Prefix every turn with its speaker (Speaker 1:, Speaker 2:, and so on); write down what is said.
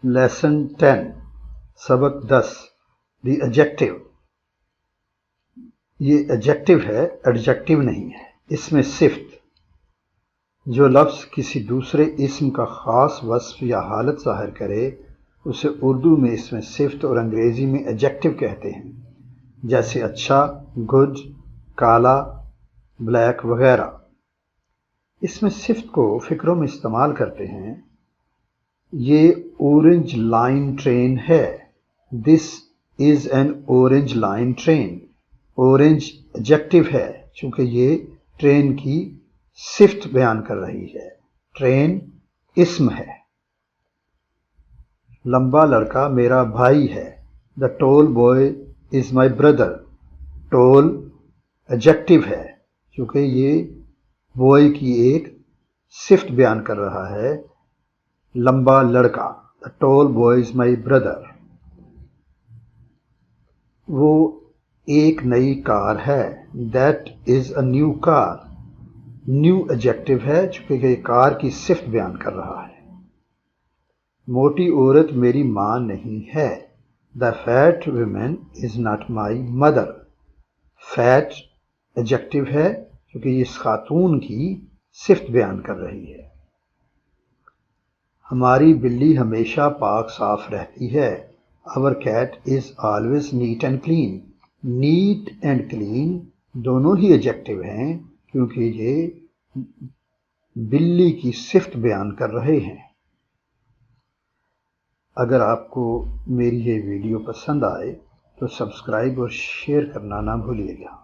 Speaker 1: Lesson 10 سبق 10 دی adjective. یہ adjective ہے، ایڈجیکٹو نہیں ہے. اس میں صفت، جو لفظ کسی دوسرے اسم کا خاص وصف یا حالت ظاہر کرے اسے اردو میں اس میں صفت اور انگریزی میں ایڈجیکٹو کہتے ہیں، جیسے اچھا، گڈ، کالا، بلیک وغیرہ. اس میں صفت کو فکروں میں استعمال کرتے ہیں. یہ اورنج لائن ٹرین ہے. This is an orange line train. Orange adjective ہے چونکہ یہ ٹرین کی صفت بیان کر رہی ہے. ٹرین اسم ہے. لمبا لڑکا میرا بھائی ہے. The tall boy is my brother. Tall adjective ہے چونکہ یہ بوائے کی ایک صفت بیان کر رہا ہے. لمبا لڑکا، the tall boy is my brother. وہ ایک نئی کار ہے. That is a new car. New adjective ہے چونکہ یہ کار کی صفت بیان کر رہا ہے. موٹی عورت میری ماں نہیں ہے. The fat women is not my mother. Fat adjective ہے کیونکہ یہ اس خاتون کی صفت بیان کر رہی ہے. ہماری بلی ہمیشہ پاک صاف رہتی ہے. Our cat is always neat and clean. Neat and clean دونوں ہی ایڈجیکٹو ہیں کیونکہ یہ بلی کی صفت بیان کر رہے ہیں. اگر آپ کو میری یہ ویڈیو پسند آئے تو سبسکرائب اور شیئر کرنا نہ بھولیے گا.